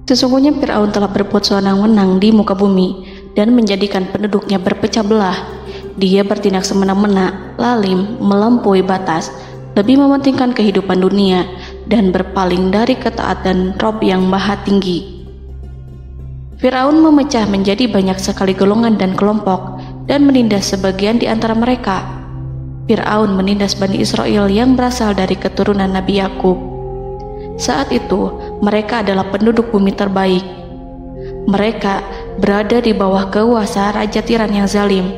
Sesungguhnya Fir'aun telah berbuat sewenang-wenang di muka bumi dan menjadikan penduduknya berpecah belah. Dia bertindak semena-mena, lalim, melampaui batas, lebih mementingkan kehidupan dunia dan berpaling dari ketaatan Rob yang Maha Tinggi. Fir'aun memecah menjadi banyak sekali golongan dan kelompok dan menindas sebagian di antara mereka. Fir'aun menindas Bani Israel yang berasal dari keturunan Nabi Yakub. Saat itu, mereka adalah penduduk bumi terbaik. Mereka berada di bawah kuasa Raja Tiran yang zalim,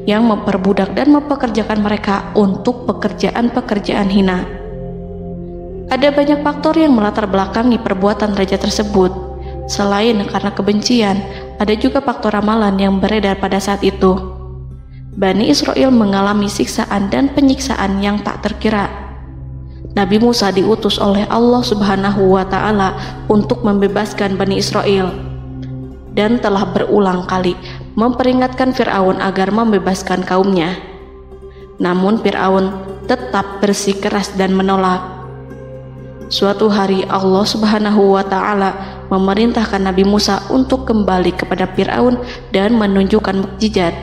yang memperbudak dan mempekerjakan mereka untuk pekerjaan-pekerjaan hina. Ada banyak faktor yang melatar belakangi perbuatan raja tersebut. Selain karena kebencian, ada juga faktor ramalan yang beredar pada saat itu. Bani Israel mengalami siksaan dan penyiksaan yang tak terkira. Nabi Musa diutus oleh Allah Subhanahu wa Ta'ala untuk membebaskan Bani Israel dan telah berulang kali memperingatkan Fir'aun agar membebaskan kaumnya. Namun Fir'aun tetap bersikeras dan menolak. Suatu hari Allah Subhanahu wa Ta'ala memerintahkan Nabi Musa untuk kembali kepada Fir'aun dan menunjukkan mukjizat.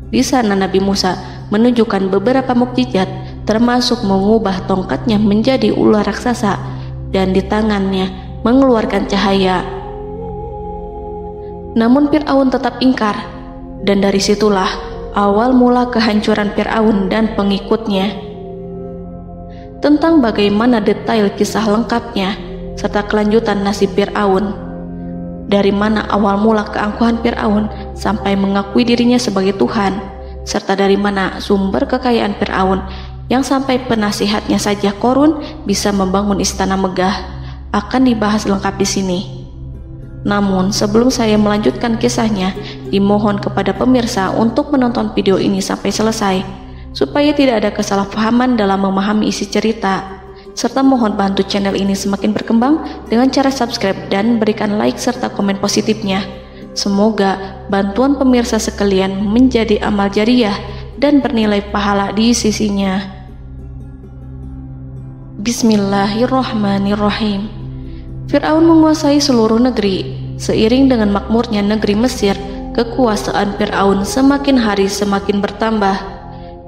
Di sana Nabi Musa menunjukkan beberapa mukjizat, termasuk mengubah tongkatnya menjadi ular raksasa dan di tangannya mengeluarkan cahaya. Namun Fir'aun tetap ingkar, dan dari situlah awal mula kehancuran Fir'aun dan pengikutnya. Tentang bagaimana detail kisah lengkapnya serta kelanjutan nasib Fir'aun, dari mana awal mula keangkuhan Fir'aun sampai mengakui dirinya sebagai Tuhan, serta dari mana sumber kekayaan Fir'aun yang sampai penasihatnya saja Qorun bisa membangun istana megah, akan dibahas lengkap di sini. Namun sebelum saya melanjutkan kisahnya, dimohon kepada pemirsa untuk menonton video ini sampai selesai, supaya tidak ada kesalahpahaman dalam memahami isi cerita, serta mohon bantu channel ini semakin berkembang dengan cara subscribe dan berikan like serta komen positifnya. Semoga bantuan pemirsa sekalian menjadi amal jariah dan bernilai pahala di sisinya. Bismillahirrahmanirrahim. Fir'aun menguasai seluruh negeri. Seiring dengan makmurnya negeri Mesir, kekuasaan Fir'aun semakin hari semakin bertambah.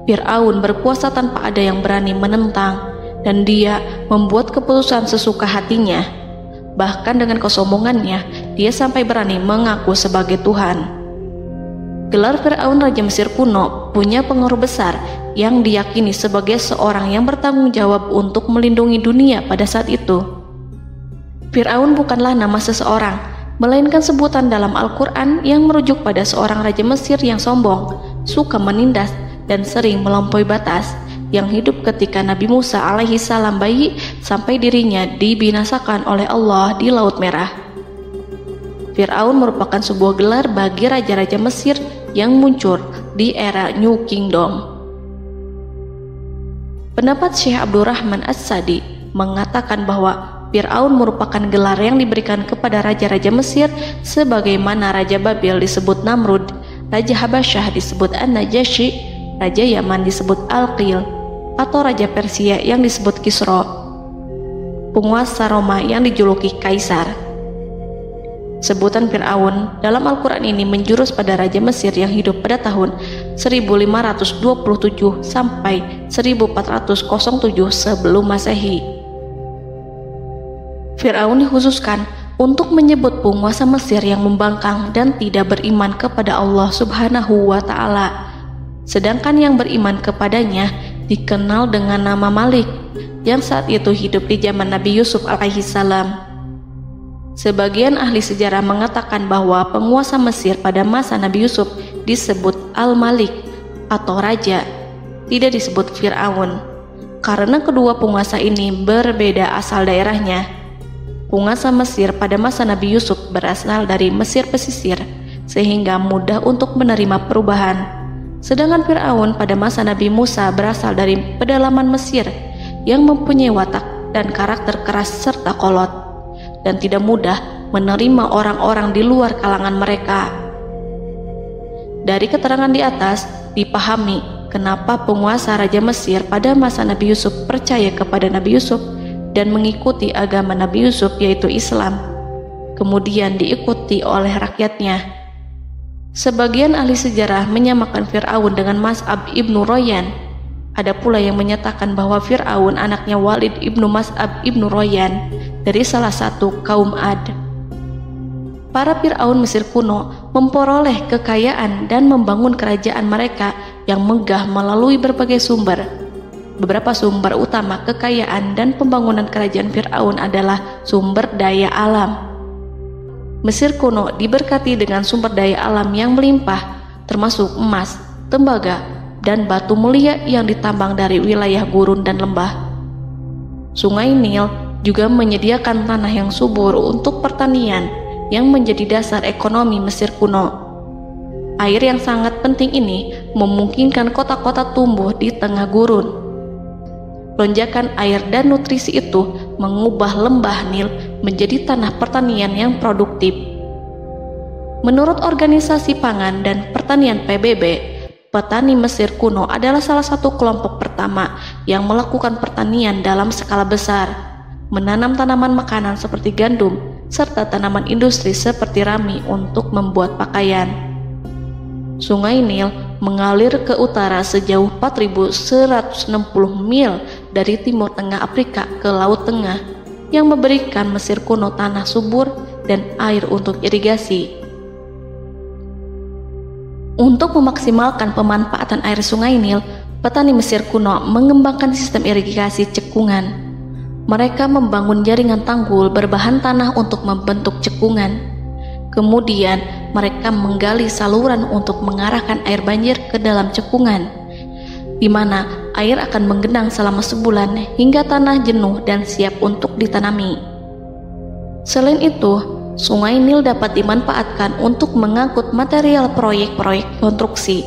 Fir'aun berkuasa tanpa ada yang berani menentang, dan dia membuat keputusan sesuka hatinya. Bahkan dengan kesombongannya, dia sampai berani mengaku sebagai Tuhan. Gelar Fir'aun Raja Mesir kuno punya pengaruh besar yang diyakini sebagai seorang yang bertanggung jawab untuk melindungi dunia pada saat itu. Fir'aun bukanlah nama seseorang, melainkan sebutan dalam Al-Quran yang merujuk pada seorang Raja Mesir yang sombong, suka menindas, dan sering melampaui batas, yang hidup ketika Nabi Musa alaihi salam bayi sampai dirinya dibinasakan oleh Allah di Laut Merah. Fir'aun merupakan sebuah gelar bagi raja-raja Mesir yang muncul di era New Kingdom. Pendapat Syekh Abdurrahman As-Sadi mengatakan bahwa Fir'aun merupakan gelar yang diberikan kepada raja-raja Mesir, sebagaimana Raja Babil disebut Namrud, Raja Habasyah disebut An-Najasyi, Raja Yaman disebut Al-Qil, atau Raja Persia yang disebut Kisra, penguasa Roma yang dijuluki Kaisar. Sebutan Fir'aun dalam Al-Quran ini menjurus pada Raja Mesir yang hidup pada tahun 1527 sampai 1407 sebelum Masehi. Fir'aun dikhususkan untuk menyebut penguasa Mesir yang membangkang dan tidak beriman kepada Allah Subhanahu wa Ta'ala, sedangkan yang beriman kepadanya dikenal dengan nama Malik, yang saat itu hidup di zaman Nabi Yusuf alaihi salam. Sebagian ahli sejarah mengatakan bahwa penguasa Mesir pada masa Nabi Yusuf disebut Al-Malik atau Raja, tidak disebut Fir'aun, karena kedua penguasa ini berbeda asal daerahnya. Penguasa Mesir pada masa Nabi Yusuf berasal dari Mesir pesisir, sehingga mudah untuk menerima perubahan. Sedangkan Fir'aun pada masa Nabi Musa berasal dari pedalaman Mesir yang mempunyai watak dan karakter keras serta kolot, dan tidak mudah menerima orang-orang di luar kalangan mereka. Dari keterangan di atas dipahami kenapa penguasa Raja Mesir pada masa Nabi Yusuf percaya kepada Nabi Yusuf dan mengikuti agama Nabi Yusuf, yaitu Islam. kemudian diikuti oleh rakyatnya. Sebagian ahli sejarah menyamakan Fir'aun dengan Mas'ab ibnu Royan. Ada pula yang menyatakan bahwa Fir'aun anaknya Walid ibnu Mas'ab ibnu Royan dari salah satu kaum Ad. Para Fir'aun Mesir kuno memperoleh kekayaan dan membangun kerajaan mereka yang megah melalui berbagai sumber. Beberapa sumber utama kekayaan dan pembangunan kerajaan Fir'aun adalah sumber daya alam. Mesir kuno diberkati dengan sumber daya alam yang melimpah, termasuk emas, tembaga, dan batu mulia yang ditambang dari wilayah gurun dan lembah. Sungai Nil juga menyediakan tanah yang subur untuk pertanian yang menjadi dasar ekonomi Mesir kuno. Air yang sangat penting ini memungkinkan kota-kota tumbuh di tengah gurun. Lonjakan air dan nutrisi itu mengubah lembah Nil menjadi tanah pertanian yang produktif. Menurut Organisasi Pangan dan Pertanian PBB, petani Mesir kuno adalah salah satu kelompok pertama yang melakukan pertanian dalam skala besar, menanam tanaman makanan seperti gandum, serta tanaman industri seperti rami untuk membuat pakaian. Sungai Nil mengalir ke utara sejauh 4.160 mil dari timur tengah Afrika ke Laut Tengah, yang memberikan Mesir kuno tanah subur dan air untuk irigasi. Untuk memaksimalkan pemanfaatan air Sungai Nil, petani Mesir kuno mengembangkan sistem irigasi cekungan. Mereka membangun jaringan tanggul berbahan tanah untuk membentuk cekungan. Kemudian mereka menggali saluran untuk mengarahkan air banjir ke dalam cekungan, di mana air akan menggenang selama sebulan hingga tanah jenuh dan siap untuk ditanami. Selain itu, Sungai Nil dapat dimanfaatkan untuk mengangkut material proyek-proyek konstruksi.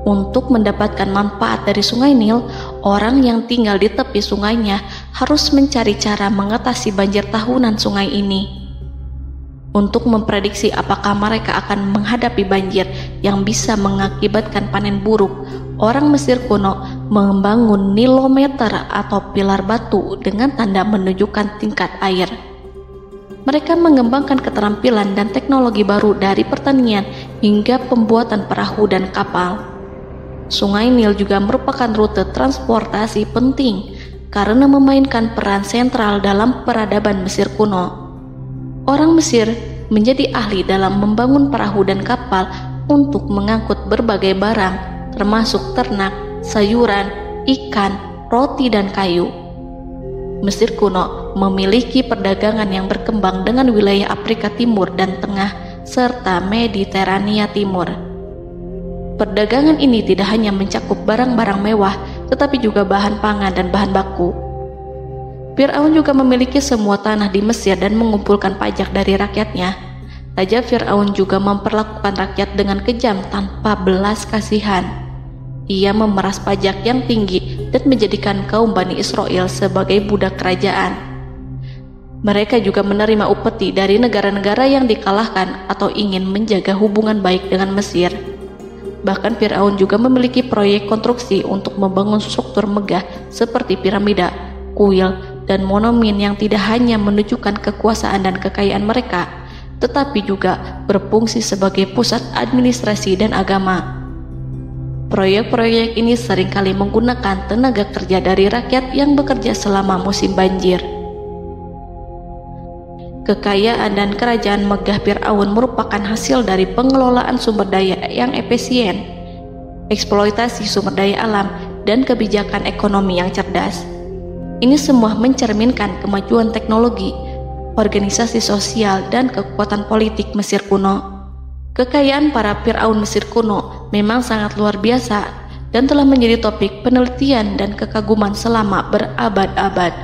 Untuk mendapatkan manfaat dari Sungai Nil, orang yang tinggal di tepi sungainya harus mencari cara mengatasi banjir tahunan sungai ini. Untuk memprediksi apakah mereka akan menghadapi banjir yang bisa mengakibatkan panen buruk, orang Mesir kuno membangun nilometer atau pilar batu dengan tanda menunjukkan tingkat air. Mereka mengembangkan keterampilan dan teknologi baru dari pertanian hingga pembuatan perahu dan kapal. Sungai Nil juga merupakan rute transportasi penting karena memainkan peran sentral dalam peradaban Mesir kuno. Orang Mesir menjadi ahli dalam membangun perahu dan kapal untuk mengangkut berbagai barang, termasuk ternak, sayuran, ikan, roti, dan kayu. Mesir kuno memiliki perdagangan yang berkembang dengan wilayah Afrika Timur dan Tengah serta Mediterania Timur. Perdagangan ini tidak hanya mencakup barang-barang mewah, tetapi juga bahan pangan dan bahan baku. Fir'aun juga memiliki semua tanah di Mesir dan mengumpulkan pajak dari rakyatnya. Raja Fir'aun juga memperlakukan rakyat dengan kejam tanpa belas kasihan. Ia memeras pajak yang tinggi dan menjadikan kaum Bani Israel sebagai budak kerajaan. Mereka juga menerima upeti dari negara-negara yang dikalahkan atau ingin menjaga hubungan baik dengan Mesir. Bahkan Fir'aun juga memiliki proyek konstruksi untuk membangun struktur megah seperti piramida, kuil, dan monumen yang tidak hanya menunjukkan kekuasaan dan kekayaan mereka, tetapi juga berfungsi sebagai pusat administrasi dan agama. Proyek-proyek ini seringkali menggunakan tenaga kerja dari rakyat yang bekerja selama musim banjir. Kekayaan dan kerajaan megah Fir'aun merupakan hasil dari pengelolaan sumber daya yang efisien, eksploitasi sumber daya alam, dan kebijakan ekonomi yang cerdas. Ini semua mencerminkan kemajuan teknologi, organisasi sosial, dan kekuatan politik Mesir kuno. Kekayaan para Fir'aun Mesir kuno memang sangat luar biasa dan telah menjadi topik penelitian dan kekaguman selama berabad-abad.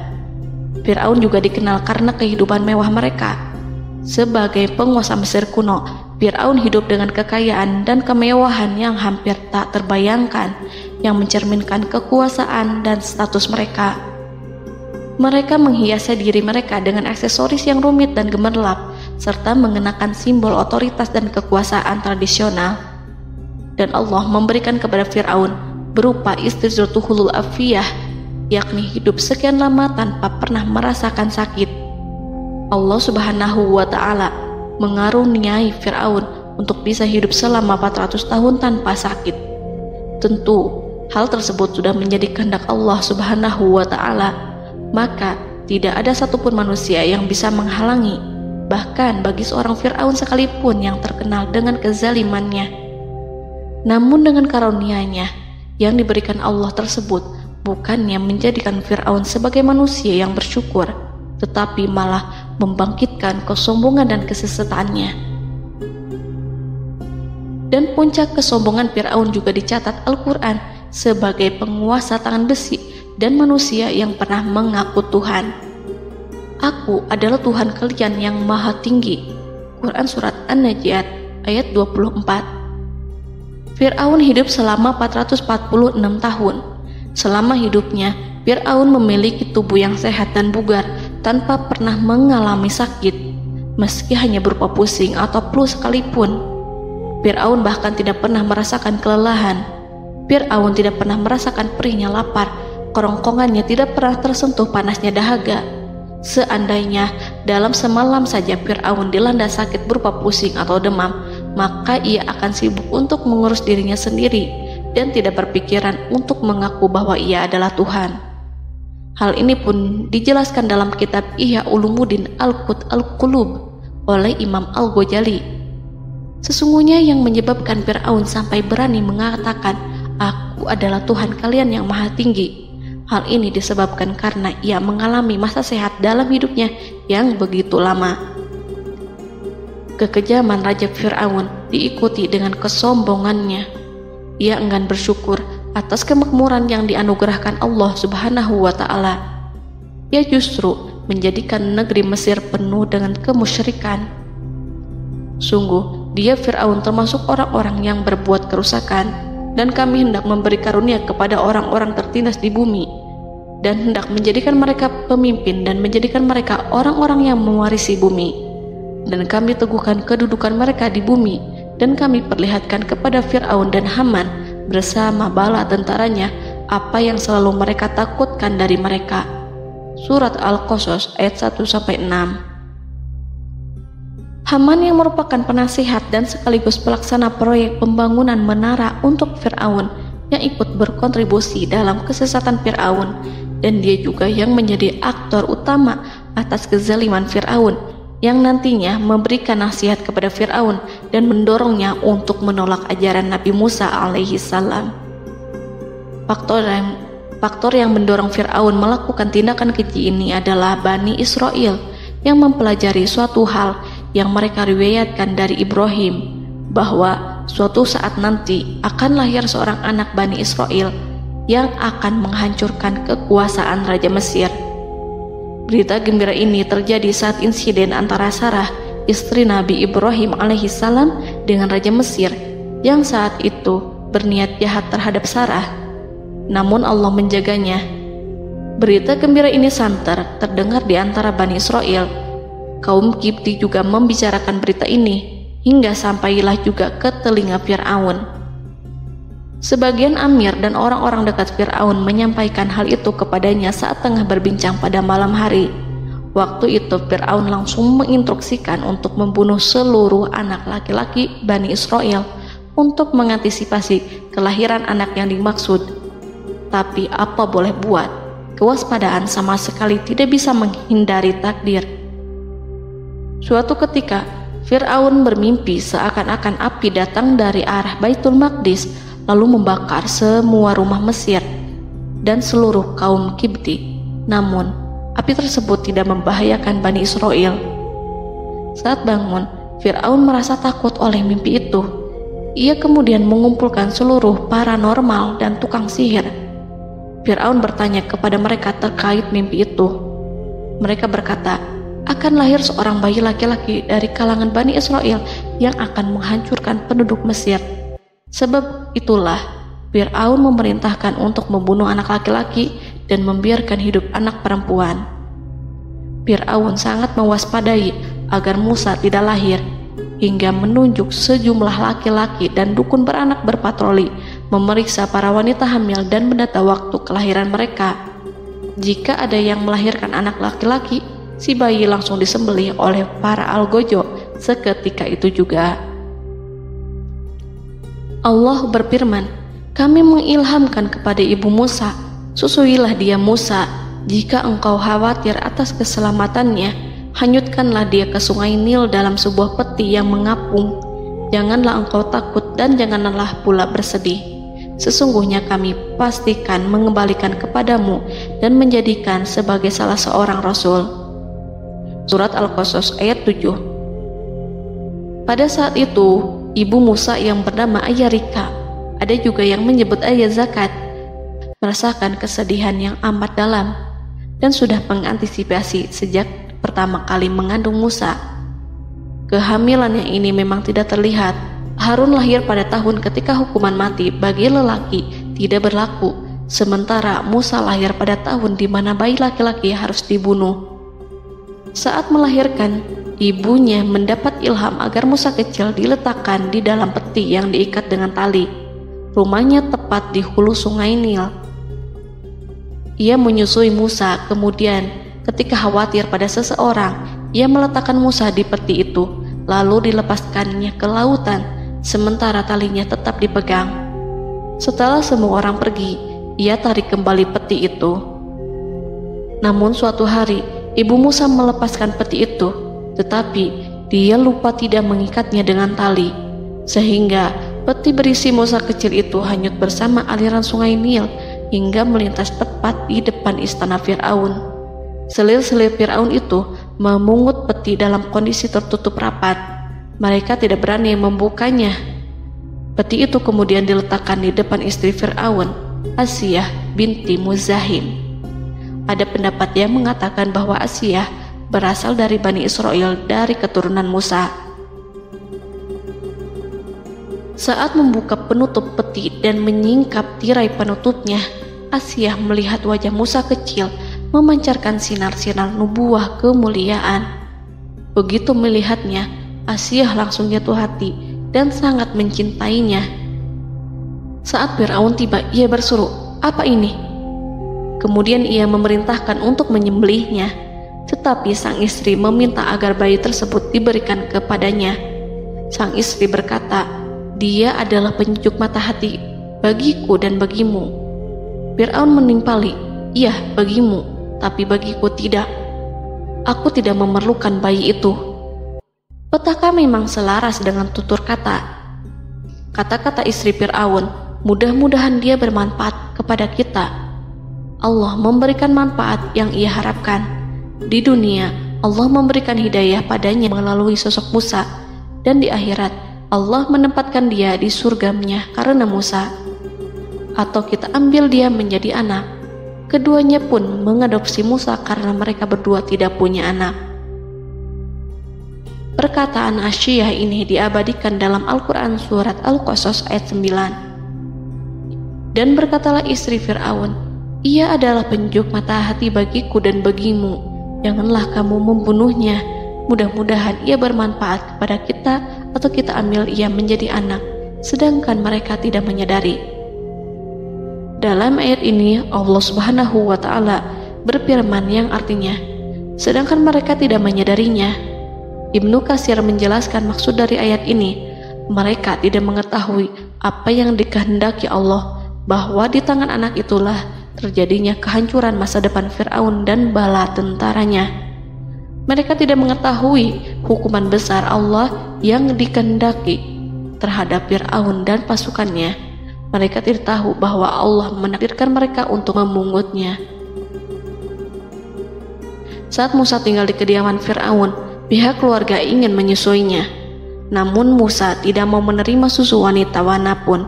Fir'aun juga dikenal karena kehidupan mewah mereka. Sebagai penguasa Mesir kuno, Fir'aun hidup dengan kekayaan dan kemewahan yang hampir tak terbayangkan, yang mencerminkan kekuasaan dan status mereka. Mereka menghiasi diri mereka dengan aksesoris yang rumit dan gemerlap, serta mengenakan simbol otoritas dan kekuasaan tradisional. Dan Allah memberikan kepada Fir'aun berupa istidratuhul afiyah, yakni hidup sekian lama tanpa pernah merasakan sakit. Allah Subhanahu wa Ta'ala mengaruniai Fir'aun untuk bisa hidup selama 400 tahun tanpa sakit. Tentu hal tersebut sudah menjadi kehendak Allah Subhanahu wa Ta'ala, maka tidak ada satupun manusia yang bisa menghalangi, bahkan bagi seorang Fir'aun sekalipun yang terkenal dengan kezalimannya. Namun dengan karunia-Nya yang diberikan Allah tersebut bukannya menjadikan Fir'aun sebagai manusia yang bersyukur, tetapi malah membangkitkan kesombongan dan kesesataannya. Dan puncak kesombongan Fir'aun juga dicatat Al-Quran sebagai penguasa tangan besi dan manusia yang pernah mengaku Tuhan. Aku adalah Tuhan kalian yang maha tinggi. Quran Surat An-Najiat ayat 24. Fir'aun hidup selama 446 tahun. Selama hidupnya, Fir'aun memiliki tubuh yang sehat dan bugar tanpa pernah mengalami sakit, meski hanya berupa pusing atau flu sekalipun. Fir'aun bahkan tidak pernah merasakan kelelahan. Fir'aun tidak pernah merasakan perihnya lapar, kerongkongannya tidak pernah tersentuh panasnya dahaga. Seandainya dalam semalam saja Fir'aun dilanda sakit berupa pusing atau demam, maka ia akan sibuk untuk mengurus dirinya sendiri dan tidak berpikiran untuk mengaku bahwa ia adalah Tuhan. Hal ini pun dijelaskan dalam kitab Ihya Ulumuddin Al-Qut Al-Qulub oleh Imam Al-Ghazali. Sesungguhnya yang menyebabkan Fir'aun sampai berani mengatakan, "Aku adalah Tuhan kalian yang maha tinggi," hal ini disebabkan karena ia mengalami masa sehat dalam hidupnya yang begitu lama. Kekejaman Raja Fir'aun diikuti dengan kesombongannya. Ia enggan bersyukur atas kemakmuran yang dianugerahkan Allah Subhanahu wa Ta'ala. Ia justru menjadikan negeri Mesir penuh dengan kemusyrikan. Sungguh, dia Fir'aun termasuk orang-orang yang berbuat kerusakan, dan kami hendak memberi karunia kepada orang-orang tertindas di bumi, dan hendak menjadikan mereka pemimpin dan menjadikan mereka orang-orang yang mewarisi bumi. Dan kami teguhkan kedudukan mereka di bumi, dan kami perlihatkan kepada Fir'aun dan Haman bersama bala tentaranya apa yang selalu mereka takutkan dari mereka. Surat Al-Qasas ayat 1-6. Haman yang merupakan penasihat dan sekaligus pelaksana proyek pembangunan menara untuk Fir'aun yang ikut berkontribusi dalam kesesatan Fir'aun, dan dia juga yang menjadi aktor utama atas kezaliman Fir'aun yang nantinya memberikan nasihat kepada Fir'aun dan mendorongnya untuk menolak ajaran Nabi Musa alaihi salam. Faktor yang mendorong Fir'aun melakukan tindakan keji ini adalah Bani Israel yang mempelajari suatu hal yang mereka riwayatkan dari Ibrahim, bahwa suatu saat nanti akan lahir seorang anak Bani Israel yang akan menghancurkan kekuasaan Raja Mesir. Berita gembira ini terjadi saat insiden antara Sarah, istri Nabi Ibrahim alaihissalam, dengan Raja Mesir yang saat itu berniat jahat terhadap Sarah. Namun Allah menjaganya. Berita gembira ini santer terdengar di antara Bani Israel. Kaum Kipti juga membicarakan berita ini, hingga sampailah juga ke telinga Fir'aun. Sebagian amir dan orang-orang dekat Fir'aun menyampaikan hal itu kepadanya saat tengah berbincang pada malam hari. Waktu itu Fir'aun langsung menginstruksikan untuk membunuh seluruh anak laki-laki Bani Israel untuk mengantisipasi kelahiran anak yang dimaksud. Tapi apa boleh buat, kewaspadaan sama sekali tidak bisa menghindari takdir. Suatu ketika Fir'aun bermimpi seakan-akan api datang dari arah Baitul Maqdis lalu membakar semua rumah Mesir dan seluruh kaum Kipti. Namun, api tersebut tidak membahayakan Bani Israel. Saat bangun, Fir'aun merasa takut oleh mimpi itu. Ia kemudian mengumpulkan seluruh paranormal dan tukang sihir. Fir'aun bertanya kepada mereka terkait mimpi itu. Mereka berkata, akan lahir seorang bayi laki-laki dari kalangan Bani Israel yang akan menghancurkan penduduk Mesir. Sebab itulah Fir'aun memerintahkan untuk membunuh anak laki-laki dan membiarkan hidup anak perempuan. Fir'aun sangat mewaspadai agar Musa tidak lahir, hingga menunjuk sejumlah laki-laki dan dukun beranak berpatroli memeriksa para wanita hamil dan mendata waktu kelahiran mereka. Jika ada yang melahirkan anak laki-laki, si bayi langsung disembelih oleh para algojo seketika itu juga. Allah berfirman, kami mengilhamkan kepada ibu Musa, susuilah dia Musa, jika engkau khawatir atas keselamatannya, hanyutkanlah dia ke sungai Nil dalam sebuah peti yang mengapung. Janganlah engkau takut dan janganlah pula bersedih. Sesungguhnya kami pastikan mengembalikan kepadamu dan menjadikan sebagai salah seorang rasul. Surat Al-Qasas ayat 7. Pada saat itu, ibu Musa yang bernama Ayarika, ada juga yang menyebut Ayah Zakat, merasakan kesedihan yang amat dalam dan sudah mengantisipasi sejak pertama kali mengandung Musa. Kehamilannya ini memang tidak terlihat. Harun lahir pada tahun ketika hukuman mati bagi lelaki tidak berlaku, sementara Musa lahir pada tahun di mana bayi laki-laki harus dibunuh. Saat melahirkan, ibunya mendapat ilham agar Musa kecil diletakkan di dalam peti yang diikat dengan tali. Rumahnya tepat di hulu sungai Nil. Ia menyusui Musa, kemudian ketika khawatir pada seseorang, ia meletakkan Musa di peti itu, lalu dilepaskannya ke lautan, sementara talinya tetap dipegang. Setelah semua orang pergi, ia tarik kembali peti itu. Namun suatu hari, ibu Musa melepaskan peti itu, tetapi dia lupa tidak mengikatnya dengan tali, sehingga peti berisi Musa kecil itu hanyut bersama aliran sungai Nil hingga melintas tepat di depan istana Fir'aun. Selir-selir Fir'aun itu memungut peti dalam kondisi tertutup rapat. Mereka tidak berani membukanya. Peti itu kemudian diletakkan di depan istri Fir'aun, Asiyah binti Muzahim. Ada pendapat yang mengatakan bahwa Asiyah berasal dari Bani Israel dari keturunan Musa. Saat membuka penutup peti dan menyingkap tirai penutupnya, Asiyah melihat wajah Musa kecil memancarkan sinar-sinar nubuah kemuliaan. Begitu melihatnya, Asiyah langsung jatuh hati dan sangat mencintainya. Saat Fir'aun tiba, ia berseru, "Apa ini?" Kemudian ia memerintahkan untuk menyembelihnya, tetapi sang istri meminta agar bayi tersebut diberikan kepadanya. Sang istri berkata, "Dia adalah penyejuk mata hati bagiku dan bagimu." Fir'aun menimpali, "Iya, bagimu, tapi bagiku tidak. Aku tidak memerlukan bayi itu." Petaka memang selaras dengan tutur kata. Kata-kata istri Fir'aun, mudah-mudahan dia bermanfaat kepada kita. Allah memberikan manfaat yang ia harapkan. Di dunia, Allah memberikan hidayah padanya melalui sosok Musa, dan di akhirat, Allah menempatkan dia di surganya karena Musa. Atau kita ambil dia menjadi anak. Keduanya pun mengadopsi Musa karena mereka berdua tidak punya anak. Perkataan Asiyah ini diabadikan dalam Al-Quran surat Al-Qasas ayat 9. Dan berkatalah istri Fir'aun, "Ia adalah penyejuk mata hati bagiku dan bagimu. Janganlah kamu membunuhnya. Mudah-mudahan ia bermanfaat kepada kita, atau kita ambil ia menjadi anak, sedangkan mereka tidak menyadari." Dalam ayat ini Allah Subhanahu wa Ta'ala berfirman yang artinya, sedangkan mereka tidak menyadarinya. Ibnu Katsir menjelaskan maksud dari ayat ini, mereka tidak mengetahui apa yang dikehendaki Allah, bahwa di tangan anak itulah terjadinya kehancuran masa depan Fir'aun dan bala tentaranya. Mereka tidak mengetahui hukuman besar Allah yang dikehendaki terhadap Fir'aun dan pasukannya. Mereka tidak tahu bahwa Allah menakdirkan mereka untuk memungutnya. Saat Musa tinggal di kediaman Fir'aun, pihak keluarga ingin menyusuinya. Namun Musa tidak mau menerima susu wanita manapun.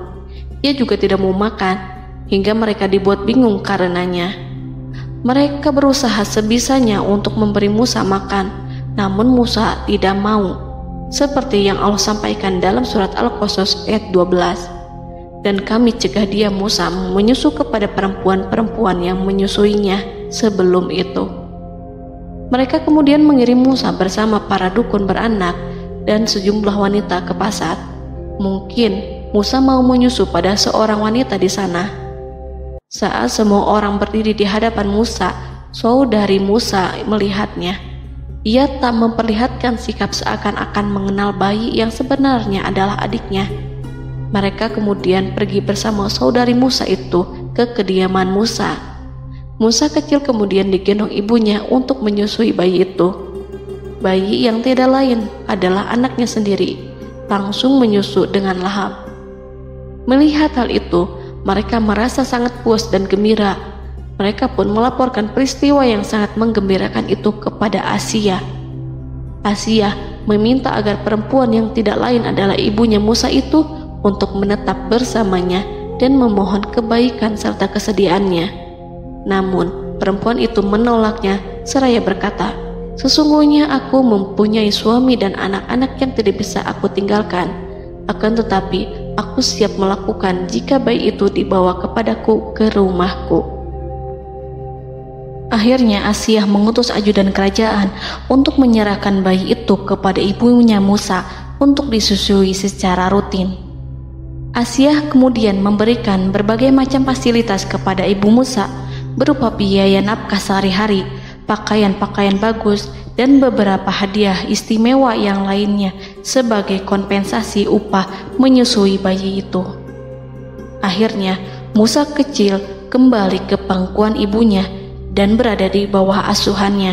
Ia juga tidak mau makan, hingga mereka dibuat bingung karenanya. Mereka berusaha sebisanya untuk memberi Musa makan, namun Musa tidak mau. Seperti yang Allah sampaikan dalam surat Al-Qasas ayat 12. Dan kami cegah dia Musa menyusu kepada perempuan-perempuan yang menyusuinya sebelum itu. Mereka kemudian mengirim Musa bersama para dukun beranak dan sejumlah wanita ke pasar. Mungkin Musa mau menyusu pada seorang wanita di sana. Saat semua orang berdiri di hadapan Musa, saudari Musa melihatnya. Ia tak memperlihatkan sikap seakan-akan mengenal bayi yang sebenarnya adalah adiknya. Mereka kemudian pergi bersama saudari Musa itu ke kediaman Musa. Musa kecil kemudian digendong ibunya untuk menyusui bayi itu. Bayi yang tidak lain adalah anaknya sendiri, langsung menyusu dengan lahap. Melihat hal itu, mereka merasa sangat puas dan gembira. Mereka pun melaporkan peristiwa yang sangat menggembirakan itu kepada Asia. Asia meminta agar perempuan yang tidak lain adalah ibunya Musa itu untuk menetap bersamanya dan memohon kebaikan serta kesediaannya. Namun, perempuan itu menolaknya seraya berkata, "Sesungguhnya aku mempunyai suami dan anak-anak yang tidak bisa aku tinggalkan. Akan tetapi, aku siap melakukan jika bayi itu dibawa kepadaku ke rumahku." Akhirnya Asia mengutus ajudan kerajaan untuk menyerahkan bayi itu kepada ibunya Musa untuk disusui secara rutin. Asia kemudian memberikan berbagai macam fasilitas kepada ibu Musa, berupa biaya nafkah sehari-hari, pakaian-pakaian bagus, dan beberapa hadiah istimewa yang lainnya sebagai kompensasi upah menyusui bayi itu. Akhirnya, Musa kecil kembali ke pangkuan ibunya dan berada di bawah asuhannya.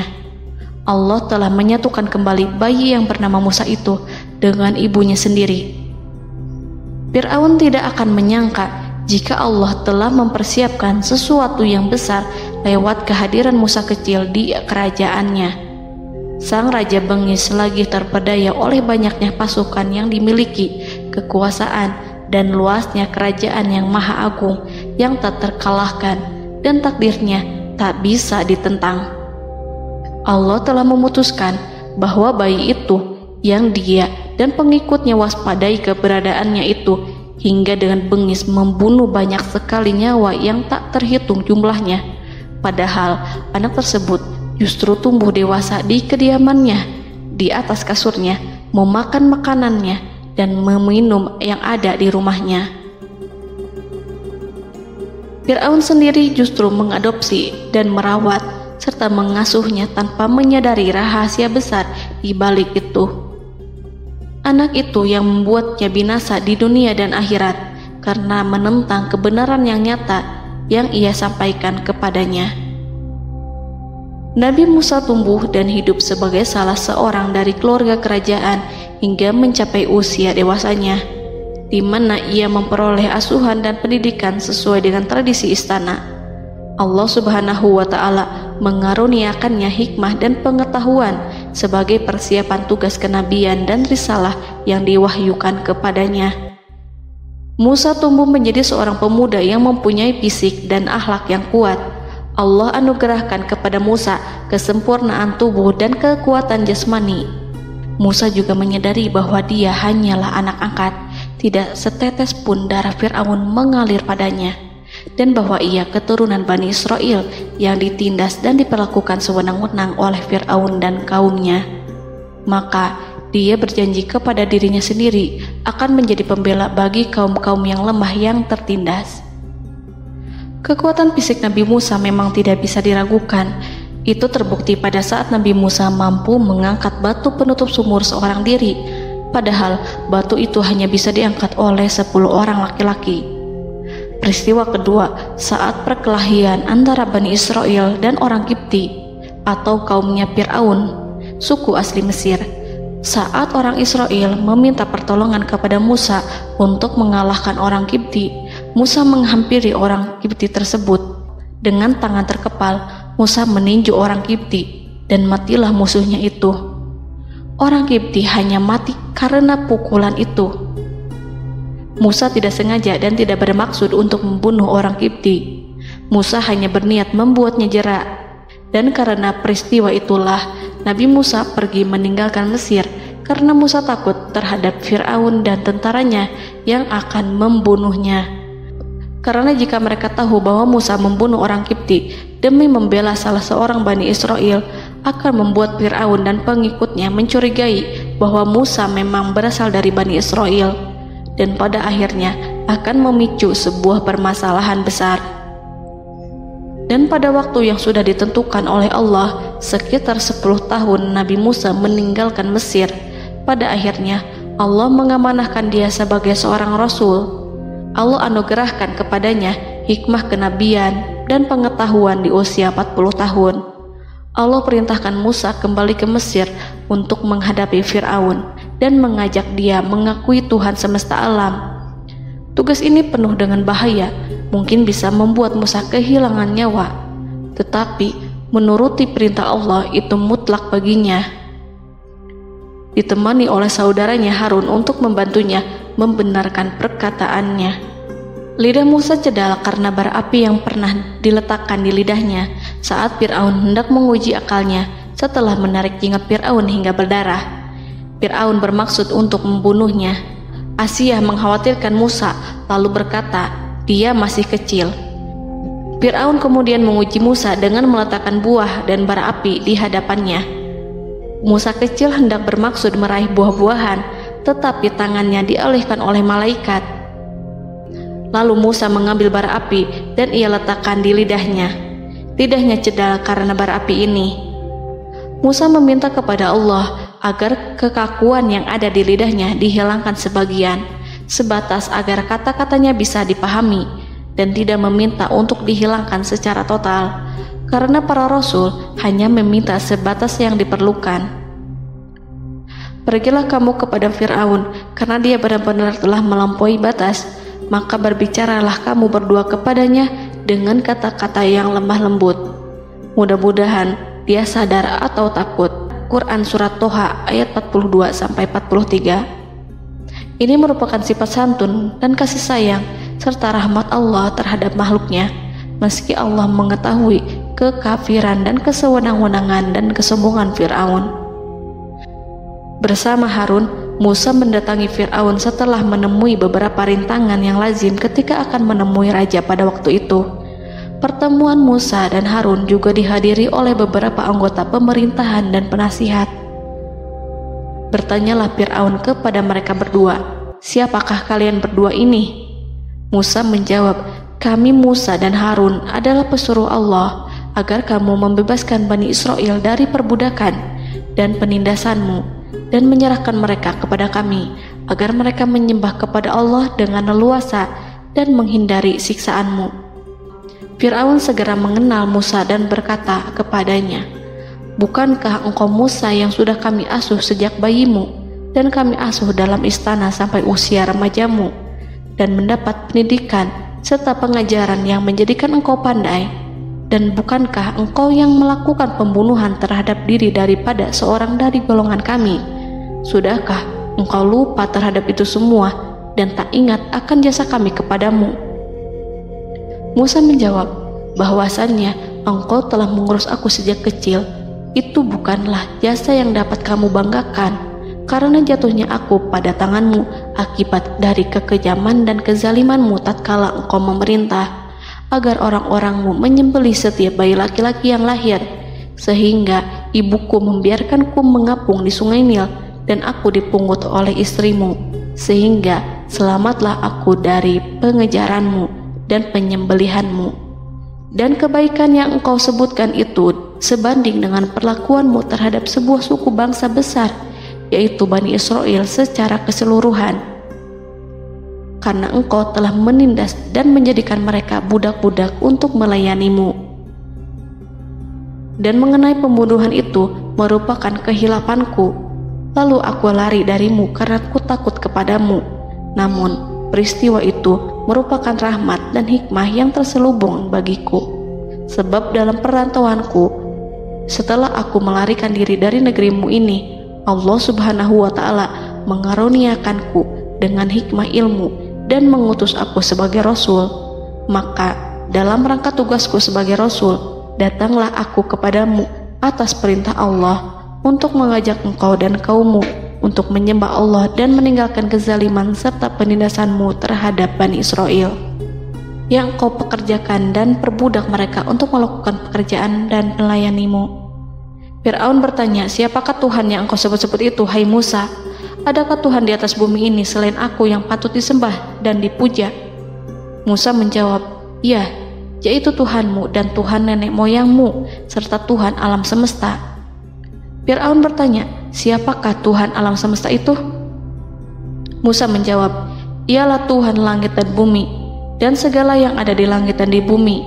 Allah telah menyatukan kembali bayi yang bernama Musa itu dengan ibunya sendiri. Fir'aun tidak akan menyangka jika Allah telah mempersiapkan sesuatu yang besar lewat kehadiran Musa kecil di kerajaannya. Sang raja bengis lagi terpedaya oleh banyaknya pasukan yang dimiliki, kekuasaan, dan luasnya kerajaan yang maha agung yang tak terkalahkan, dan takdirnya tak bisa ditentang. Allah telah memutuskan bahwa bayi itu yang dia dan pengikutnya waspadai keberadaannya itu hingga dengan bengis membunuh banyak sekali nyawa yang tak terhitung jumlahnya. Padahal anak tersebut justru tumbuh dewasa di kediamannya, di atas kasurnya, memakan makanannya, dan meminum yang ada di rumahnya. Fir'aun sendiri justru mengadopsi dan merawat serta mengasuhnya tanpa menyadari rahasia besar di balik itu. Anak itu yang membuatnya binasa di dunia dan akhirat karena menentang kebenaran yang nyata yang ia sampaikan kepadanya. Nabi Musa tumbuh dan hidup sebagai salah seorang dari keluarga kerajaan hingga mencapai usia dewasanya, di mana ia memperoleh asuhan dan pendidikan sesuai dengan tradisi istana. Allah Subhanahu wa Ta'ala mengaruniakannya hikmah dan pengetahuan sebagai persiapan tugas kenabian dan risalah yang diwahyukan kepadanya. Musa tumbuh menjadi seorang pemuda yang mempunyai fisik dan akhlak yang kuat. Allah anugerahkan kepada Musa kesempurnaan tubuh dan kekuatan jasmani. Musa juga menyadari bahwa dia hanyalah anak angkat, tidak setetes pun darah Fir'aun mengalir padanya, dan bahwa ia keturunan Bani Israel yang ditindas dan diperlakukan sewenang-wenang oleh Fir'aun dan kaumnya. Maka dia berjanji kepada dirinya sendiri akan menjadi pembela bagi kaum-kaum yang lemah yang tertindas. Kekuatan fisik Nabi Musa memang tidak bisa diragukan. Itu terbukti pada saat Nabi Musa mampu mengangkat batu penutup sumur seorang diri, padahal batu itu hanya bisa diangkat oleh 10 orang laki-laki. Peristiwa kedua saat perkelahian antara Bani Israel dan orang Kipti atau kaumnya Fir'aun, suku asli Mesir. Saat orang Israel meminta pertolongan kepada Musa untuk mengalahkan orang Kipti, Musa menghampiri orang Kipti tersebut. Dengan tangan terkepal, Musa meninju orang Kipti dan matilah musuhnya itu. Orang Kipti hanya mati karena pukulan itu. Musa tidak sengaja dan tidak bermaksud untuk membunuh orang Kipti. Musa hanya berniat membuatnya jera. Dan karena peristiwa itulah Nabi Musa pergi meninggalkan Mesir karena Musa takut terhadap Fir'aun dan tentaranya yang akan membunuhnya. Karena jika mereka tahu bahwa Musa membunuh orang Kipti demi membela salah seorang Bani Israel, akan membuat Fir'aun dan pengikutnya mencurigai bahwa Musa memang berasal dari Bani Israel, dan pada akhirnya akan memicu sebuah permasalahan besar. Dan pada waktu yang sudah ditentukan oleh Allah, sekitar 10 tahun Nabi Musa meninggalkan Mesir. Pada akhirnya Allah mengamanahkan dia sebagai seorang rasul. Allah anugerahkan kepadanya hikmah kenabian dan pengetahuan di usia 40 tahun. Allah perintahkan Musa kembali ke Mesir untuk menghadapi Fir'aun dan mengajak dia mengakui Tuhan semesta alam. Tugas ini penuh dengan bahaya, mungkin bisa membuat Musa kehilangan nyawa, tetapi menuruti perintah Allah itu mutlak baginya. Ditemani oleh saudaranya Harun untuk membantunya membenarkan perkataannya. Lidah Musa cedal karena bara api yang pernah diletakkan di lidahnya saat Fir'aun hendak menguji akalnya setelah menarik jingat Fir'aun hingga berdarah. Fir'aun bermaksud untuk membunuhnya. Asyah mengkhawatirkan Musa lalu berkata, dia masih kecil. Fir'aun kemudian menguji Musa dengan meletakkan buah dan bara api di hadapannya. Musa kecil hendak bermaksud meraih buah-buahan, tetapi tangannya dialihkan oleh malaikat. Lalu Musa mengambil bara api dan ia letakkan di lidahnya. Lidahnya cedal karena bara api ini. Musa meminta kepada Allah agar kekakuan yang ada di lidahnya dihilangkan sebagian, sebatas agar kata-katanya bisa dipahami, dan tidak meminta untuk dihilangkan secara total, karena para rasul hanya meminta sebatas yang diperlukan. Pergilah kamu kepada Fir'aun, karena dia benar-benar telah melampaui batas, maka berbicaralah kamu berdua kepadanya dengan kata-kata yang lemah lembut. Mudah-mudahan dia sadar atau takut. Quran Surat Toha ayat 42-43. Ini merupakan sifat santun dan kasih sayang serta rahmat Allah terhadap makhluknya, meski Allah mengetahui kekafiran dan kesewenang-wenangan dan kesombongan Fir'aun. Bersama Harun, Musa mendatangi Fir'aun setelah menemui beberapa rintangan yang lazim ketika akan menemui raja pada waktu itu. Pertemuan Musa dan Harun juga dihadiri oleh beberapa anggota pemerintahan dan penasihat. Bertanyalah Fir'aun kepada mereka berdua, siapakah kalian berdua ini? Musa menjawab, kami Musa dan Harun adalah pesuruh Allah agar kamu membebaskan Bani Israel dari perbudakan dan penindasanmu dan menyerahkan mereka kepada kami agar mereka menyembah kepada Allah dengan leluasa dan menghindari siksaanmu. Fir'aun segera mengenal Musa dan berkata kepadanya, bukankah engkau Musa yang sudah kami asuh sejak bayimu dan kami asuh dalam istana sampai usia remajamu dan mendapat pendidikan serta pengajaran yang menjadikan engkau pandai? Dan bukankah engkau yang melakukan pembunuhan terhadap diri daripada seorang dari golongan kami? Sudahkah engkau lupa terhadap itu semua dan tak ingat akan jasa kami kepadamu? Musa menjawab, bahwasannya engkau telah mengurus aku sejak kecil. Itu bukanlah jasa yang dapat kamu banggakan, karena jatuhnya aku pada tanganmu akibat dari kekejaman dan kezalimanmu tatkala engkau memerintah agar orang-orangmu menyembelih setiap bayi laki-laki yang lahir, sehingga ibuku membiarkanku mengapung di sungai Nil dan aku dipungut oleh istrimu, sehingga selamatlah aku dari pengejaranmu dan penyembelihanmu. Dan kebaikan yang engkau sebutkan itu sebanding dengan perlakuanmu terhadap sebuah suku bangsa besar, yaitu Bani Israel secara keseluruhan, karena engkau telah menindas dan menjadikan mereka budak-budak untuk melayanimu. Dan mengenai pembunuhan itu merupakan kehilafanku, lalu aku lari darimu karena aku takut kepadamu. Namun peristiwa itu merupakan rahmat dan hikmah yang terselubung bagiku, sebab dalam perantauanku setelah aku melarikan diri dari negerimu ini, Allah Subhanahu wa Ta'ala mengaruniakanku dengan hikmah ilmu dan mengutus aku sebagai rasul. Maka dalam rangka tugasku sebagai rasul, datanglah aku kepadamu atas perintah Allah untuk mengajak engkau dan kaummu untuk menyembah Allah dan meninggalkan kezaliman serta penindasanmu terhadap Bani Israel yang kau pekerjakan dan perbudak mereka untuk melakukan pekerjaan dan melayanimu. Fir'aun bertanya, siapakah Tuhan yang engkau sebut-sebut itu, hai Musa? Adakah Tuhan di atas bumi ini selain aku yang patut disembah dan dipuja? Musa menjawab, ya, yaitu Tuhanmu dan Tuhan nenek moyangmu, serta Tuhan alam semesta. Fir'aun bertanya, siapakah Tuhan alam semesta itu? Musa menjawab, ialah Tuhan langit dan bumi, dan segala yang ada di langit dan di bumi.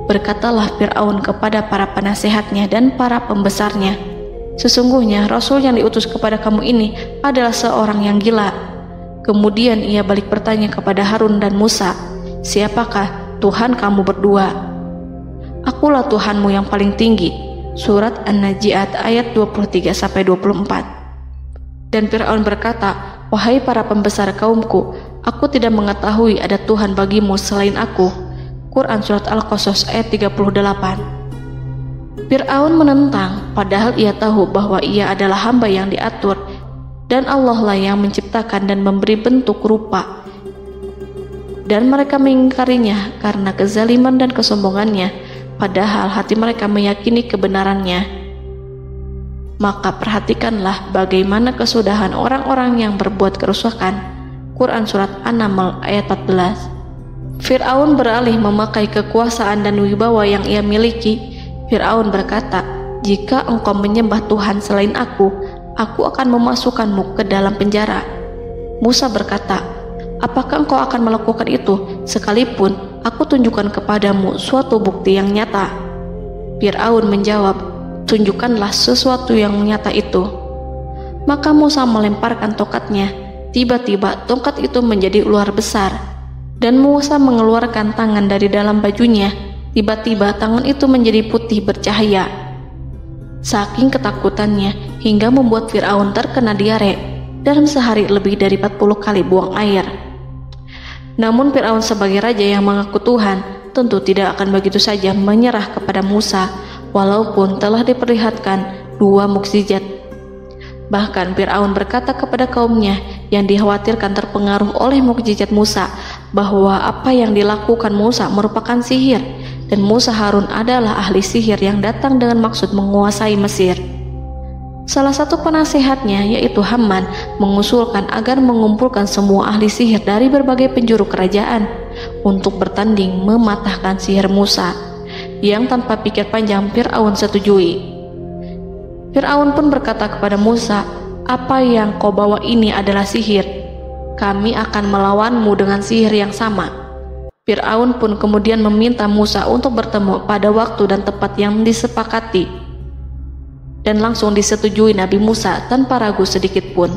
Berkatalah Fir'aun kepada para penasehatnya dan para pembesarnya, sesungguhnya Rasul yang diutus kepada kamu ini adalah seorang yang gila. Kemudian ia balik bertanya kepada Harun dan Musa, siapakah Tuhan kamu berdua? Akulah Tuhanmu yang paling tinggi. Surat An-Najiat ayat 23-24. Dan Fir'aun berkata, wahai para pembesar kaumku, aku tidak mengetahui ada Tuhan bagimu selain aku. Quran Surat Al-Qasas ayat 38. Fir'aun menentang, padahal ia tahu bahwa ia adalah hamba yang diatur, dan Allah lah yang menciptakan dan memberi bentuk rupa. Dan mereka mengingkarinya karena kezaliman dan kesombongannya, padahal hati mereka meyakini kebenarannya. Maka perhatikanlah bagaimana kesudahan orang-orang yang berbuat kerusakan. Quran Surat An-Naml ayat 14. Fir'aun beralih memakai kekuasaan dan wibawa yang ia miliki. Fir'aun berkata, jika engkau menyembah Tuhan selain aku akan memasukkanmu ke dalam penjara. Musa berkata, apakah engkau akan melakukan itu sekalipun aku tunjukkan kepadamu suatu bukti yang nyata? Fir'aun menjawab, tunjukkanlah sesuatu yang nyata itu. Maka Musa melemparkan tongkatnya. Tiba-tiba tongkat itu menjadi ular besar, dan Musa mengeluarkan tangan dari dalam bajunya. Tiba-tiba tangan itu menjadi putih bercahaya. Saking ketakutannya hingga membuat Fir'aun terkena diare. Dalam sehari lebih dari 40 kali buang air. Namun Fir'aun sebagai raja yang mengaku Tuhan tentu tidak akan begitu saja menyerah kepada Musa, walaupun telah diperlihatkan 2 mukjizat. Bahkan Fir'aun berkata kepada kaumnya yang dikhawatirkan terpengaruh oleh mukjizat Musa, bahwa apa yang dilakukan Musa merupakan sihir, dan Musa Harun adalah ahli sihir yang datang dengan maksud menguasai Mesir. Salah satu penasehatnya, yaitu Haman, mengusulkan agar mengumpulkan semua ahli sihir dari berbagai penjuru kerajaan untuk bertanding mematahkan sihir Musa, yang tanpa pikir panjang Fir'aun setujui. Fir'aun pun berkata kepada Musa, apa yang kau bawa ini adalah sihir. Kami akan melawanmu dengan sihir yang sama. Fir'aun pun kemudian meminta Musa untuk bertemu pada waktu dan tempat yang disepakati, dan langsung disetujui Nabi Musa tanpa ragu sedikit pun.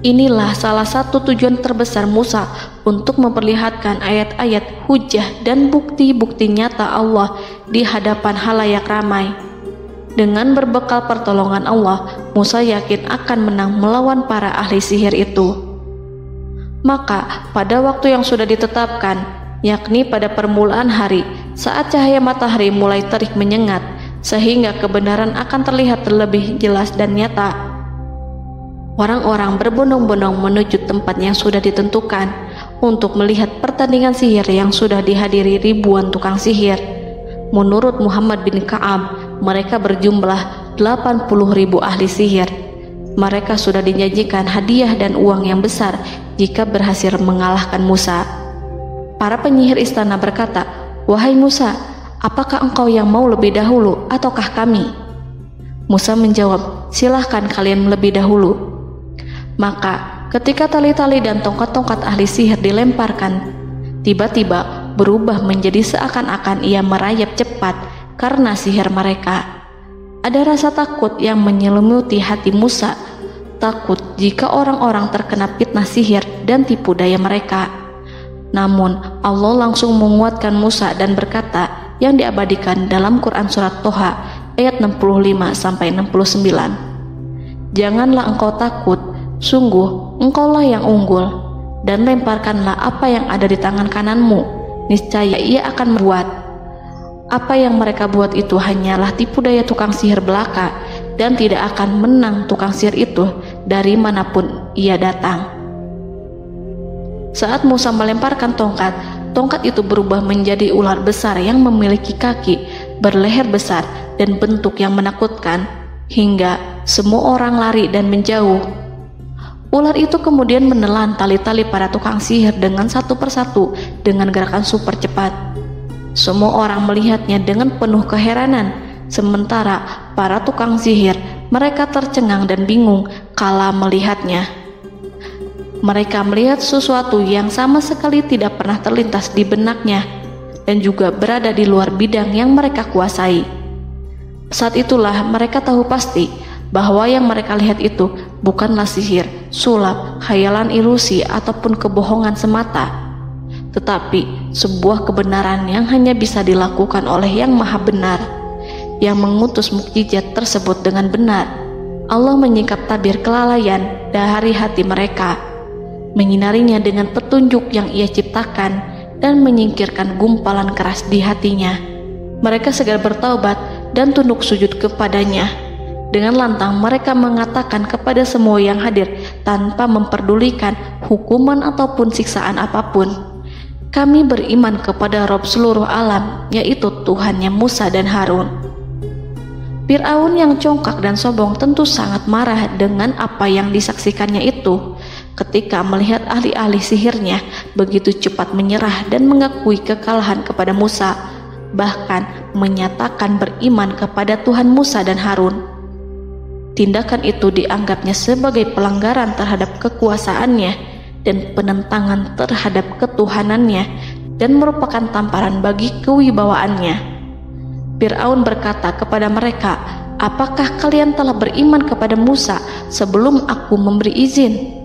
Inilah salah satu tujuan terbesar Musa untuk memperlihatkan ayat-ayat hujah dan bukti-bukti nyata Allah di hadapan halayak ramai. Dengan berbekal pertolongan Allah, Musa yakin akan menang melawan para ahli sihir itu. Maka pada waktu yang sudah ditetapkan, yakni pada permulaan hari, saat cahaya matahari mulai terik menyengat, sehingga kebenaran akan terlihat terlebih jelas dan nyata, orang-orang berbondong-bondong menuju tempat yang sudah ditentukan untuk melihat pertandingan sihir yang sudah dihadiri ribuan tukang sihir. Menurut Muhammad bin Ka'ab, mereka berjumlah 80.000 ahli sihir. Mereka sudah dijanjikan hadiah dan uang yang besar jika berhasil mengalahkan Musa. Para penyihir istana berkata, wahai Musa, apakah engkau yang mau lebih dahulu ataukah kami? Musa menjawab, silahkan kalian lebih dahulu. Maka ketika tali-tali dan tongkat-tongkat ahli sihir dilemparkan, tiba-tiba berubah menjadi seakan-akan ia merayap cepat karena sihir mereka. Ada rasa takut yang menyelimuti hati Musa, takut jika orang-orang terkena fitnah sihir dan tipu daya mereka. Namun Allah langsung menguatkan Musa dan berkata, yang diabadikan dalam Quran Surat Toha ayat 65-69. Janganlah engkau takut, sungguh engkaulah yang unggul, dan lemparkanlah apa yang ada di tangan kananmu, niscaya ia akan membuat. Apa yang mereka buat itu hanyalah tipu daya tukang sihir belaka, dan tidak akan menang tukang sihir itu dari manapun ia datang. Saat Musa melemparkan tongkat, tongkat itu berubah menjadi ular besar yang memiliki kaki, berleher besar, dan bentuk yang menakutkan, hingga semua orang lari dan menjauh. Ular itu kemudian menelan tali-tali para tukang sihir dengan satu persatu dengan gerakan super cepat. Semua orang melihatnya dengan penuh keheranan, sementara para tukang sihir mereka tercengang dan bingung kala melihatnya. Mereka melihat sesuatu yang sama sekali tidak pernah terlintas di benaknya dan juga berada di luar bidang yang mereka kuasai. Saat itulah mereka tahu pasti bahwa yang mereka lihat itu bukanlah sihir, sulap, khayalan ilusi ataupun kebohongan semata, tetapi sebuah kebenaran yang hanya bisa dilakukan oleh Yang Maha Benar, yang mengutus mukjizat tersebut dengan benar. Allah menyingkap tabir kelalaian dari hati mereka, menyinarinya dengan petunjuk yang Ia ciptakan dan menyingkirkan gumpalan keras di hatinya. Mereka segera bertaubat dan tunduk sujud kepadanya. Dengan lantang mereka mengatakan kepada semua yang hadir tanpa memperdulikan hukuman ataupun siksaan apapun, "Kami beriman kepada Rob seluruh alam, yaitu Tuhannya Musa dan Harun." Fir'aun yang congkak dan sombong tentu sangat marah dengan apa yang disaksikannya itu. Ketika melihat ahli-ahli sihirnya begitu cepat menyerah dan mengakui kekalahan kepada Musa, bahkan menyatakan beriman kepada Tuhan Musa dan Harun. Tindakan itu dianggapnya sebagai pelanggaran terhadap kekuasaannya dan penentangan terhadap ketuhanannya dan merupakan tamparan bagi kewibawaannya. Fir'aun berkata kepada mereka, "Apakah kalian telah beriman kepada Musa sebelum aku memberi izin?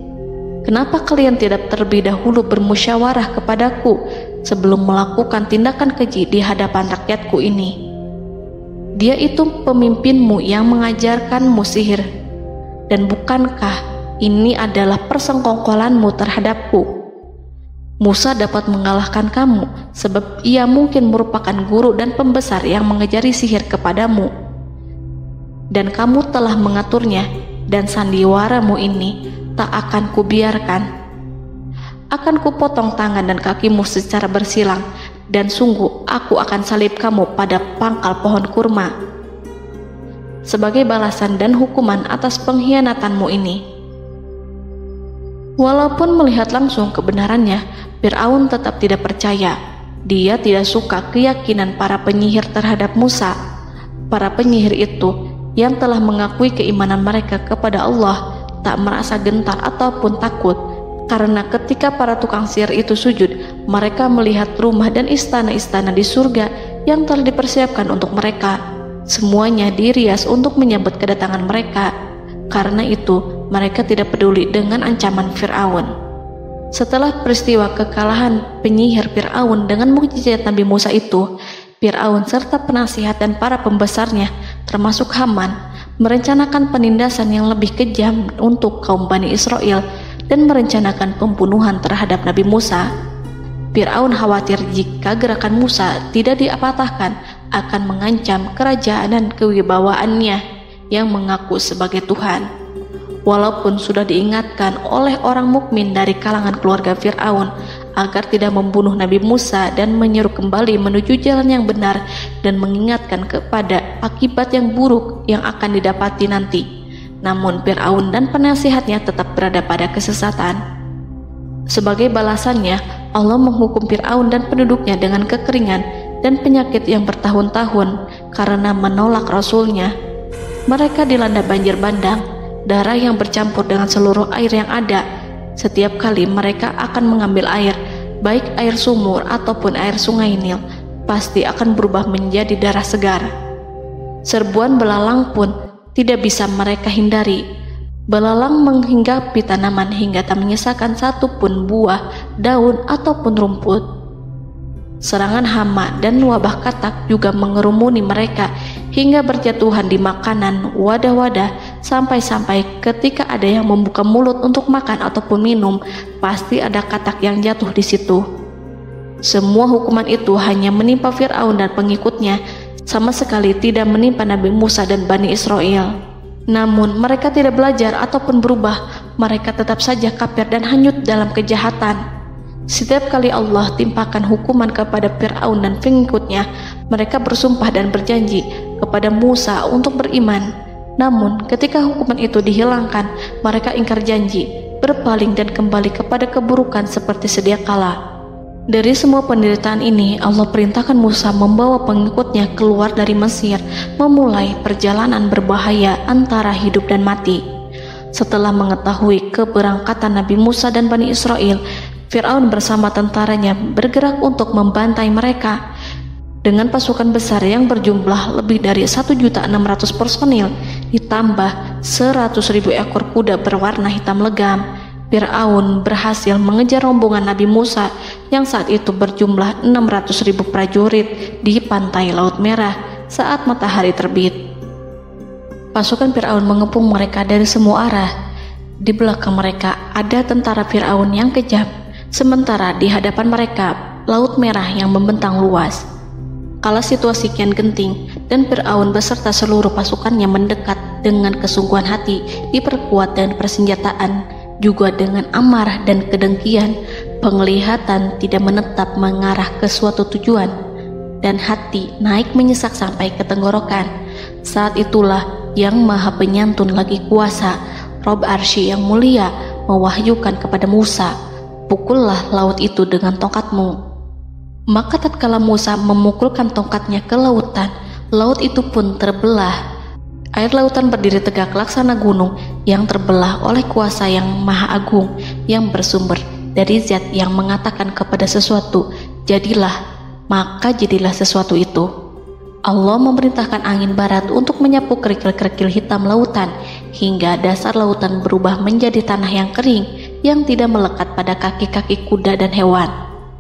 Kenapa kalian tidak terlebih dahulu bermusyawarah kepadaku sebelum melakukan tindakan keji di hadapan rakyatku ini? Dia itu pemimpinmu yang mengajarkanmu sihir, dan bukankah ini adalah persengkongkolanmu terhadapku? Musa dapat mengalahkan kamu sebab ia mungkin merupakan guru dan pembesar yang mengajari sihir kepadamu, dan kamu telah mengaturnya, dan sandiwaramu ini tak akan kubiarkan. Akan kupotong tangan dan kakimu secara bersilang, dan sungguh aku akan salib kamu pada pangkal pohon kurma sebagai balasan dan hukuman atas pengkhianatanmu ini." Walaupun melihat langsung kebenarannya, Fir'aun tetap tidak percaya. Dia tidak suka keyakinan para penyihir terhadap Musa. Para penyihir itu yang telah mengakui keimanan mereka kepada Allah tak merasa gentar ataupun takut, karena ketika para tukang sihir itu sujud, mereka melihat rumah dan istana-istana di surga yang telah dipersiapkan untuk mereka. Semuanya dirias untuk menyambut kedatangan mereka. Karena itu, mereka tidak peduli dengan ancaman Fir'aun. Setelah peristiwa kekalahan penyihir Fir'aun dengan mukjizat Nabi Musa itu, Fir'aun serta penasihat dan para pembesarnya, termasuk Haman, merencanakan penindasan yang lebih kejam untuk kaum Bani Israel dan merencanakan pembunuhan terhadap Nabi Musa. Fir'aun khawatir jika gerakan Musa tidak dipatahkan akan mengancam kerajaan dan kewibawaannya yang mengaku sebagai Tuhan. Walaupun sudah diingatkan oleh orang mukmin dari kalangan keluarga Fir'aun agar tidak membunuh Nabi Musa dan menyeru kembali menuju jalan yang benar dan mengingatkan kepada akibat yang buruk yang akan didapati nanti, namun Fir'aun dan penasihatnya tetap berada pada kesesatan. Sebagai balasannya, Allah menghukum Fir'aun dan penduduknya dengan kekeringan dan penyakit yang bertahun-tahun karena menolak Rasulnya. Mereka dilanda banjir bandang, darah yang bercampur dengan seluruh air yang ada. Setiap kali mereka akan mengambil air, baik air sumur ataupun air sungai Nil, pasti akan berubah menjadi darah segar. Serbuan belalang pun tidak bisa mereka hindari. Belalang menghinggapi tanaman hingga tak menyisakan satupun buah, daun ataupun rumput. Serangan hama dan wabah katak juga mengerumuni mereka hingga berjatuhan di makanan, wadah-wadah, sampai-sampai ketika ada yang membuka mulut untuk makan ataupun minum, pasti ada katak yang jatuh di situ. Semua hukuman itu hanya menimpa Fir'aun dan pengikutnya, sama sekali tidak menimpa Nabi Musa dan Bani Israel. Namun mereka tidak belajar ataupun berubah, mereka tetap saja kafir dan hanyut dalam kejahatan. Setiap kali Allah timpakan hukuman kepada Fir'aun dan pengikutnya, mereka bersumpah dan berjanji kepada Musa untuk beriman. Namun ketika hukuman itu dihilangkan, mereka ingkar janji berpaling dan kembali kepada keburukan seperti sedia kala. Dari semua penderitaan ini, Allah perintahkan Musa membawa pengikutnya keluar dari Mesir, memulai perjalanan berbahaya antara hidup dan mati. Setelah mengetahui keberangkatan Nabi Musa dan Bani Israel, Fir'aun bersama tentaranya bergerak untuk membantai mereka. Dengan pasukan besar yang berjumlah lebih dari 1.600.000 personil, ditambah 100.000 ekor kuda berwarna hitam legam, Fir'aun berhasil mengejar rombongan Nabi Musa yang saat itu berjumlah 600.000 prajurit di pantai Laut Merah saat matahari terbit. Pasukan Fir'aun mengepung mereka dari semua arah. Di belakang mereka ada tentara Fir'aun yang kejam, sementara di hadapan mereka Laut Merah yang membentang luas. Kala situasi kian genting dan Fir'aun beserta seluruh pasukannya mendekat dengan kesungguhan hati, diperkuat dan persenjataan, juga dengan amarah dan kedengkian, penglihatan tidak menetap mengarah ke suatu tujuan, dan hati naik menyesak sampai ke tenggorokan. Saat itulah Yang Maha Penyantun lagi kuasa, Rob Arsy yang mulia, mewahyukan kepada Musa, "Pukullah laut itu dengan tongkatmu." Maka tatkala Musa memukulkan tongkatnya ke lautan, laut itu pun terbelah. Air lautan berdiri tegak laksana gunung yang terbelah oleh kuasa yang maha agung, yang bersumber dari zat yang mengatakan kepada sesuatu, "Jadilah," maka jadilah sesuatu itu. Allah memerintahkan angin barat untuk menyapu kerikil-kerikil hitam lautan, hingga dasar lautan berubah menjadi tanah yang kering, yang tidak melekat pada kaki-kaki kuda dan hewan.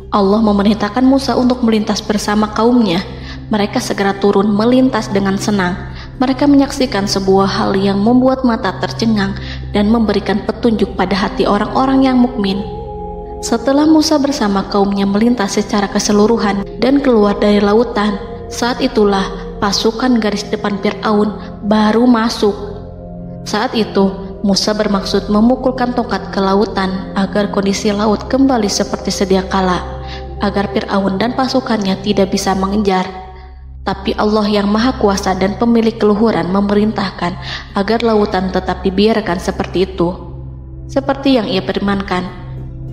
Allah memerintahkan Musa untuk melintas bersama kaumnya. Mereka segera turun melintas dengan senang. Mereka menyaksikan sebuah hal yang membuat mata tercengang dan memberikan petunjuk pada hati orang-orang yang mukmin. Setelah Musa bersama kaumnya melintas secara keseluruhan dan keluar dari lautan, saat itulah pasukan garis depan Fir'aun baru masuk. Saat itu Musa bermaksud memukulkan tongkat ke lautan agar kondisi laut kembali seperti sedia kala, agar Fir'aun dan pasukannya tidak bisa mengejar. Tapi Allah yang Maha Kuasa dan pemilik keluhuran memerintahkan agar lautan tetap dibiarkan seperti itu, seperti yang ia firmankan.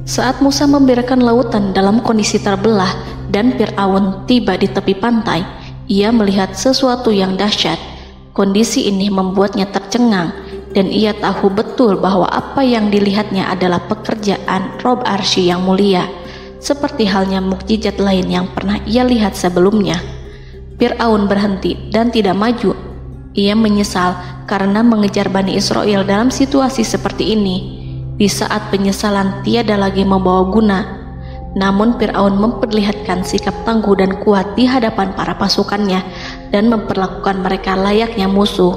Saat Musa membiarkan lautan dalam kondisi terbelah dan Fir'aun tiba di tepi pantai, ia melihat sesuatu yang dahsyat. Kondisi ini membuatnya tercengang, dan ia tahu betul bahwa apa yang dilihatnya adalah pekerjaan Rob Arsy yang mulia, seperti halnya mukjizat lain yang pernah ia lihat sebelumnya. Fir'aun berhenti dan tidak maju. Ia menyesal karena mengejar Bani Israel dalam situasi seperti ini, di saat penyesalan tiada lagi membawa guna. Namun Fir'aun memperlihatkan sikap tangguh dan kuat di hadapan para pasukannya dan memperlakukan mereka layaknya musuh.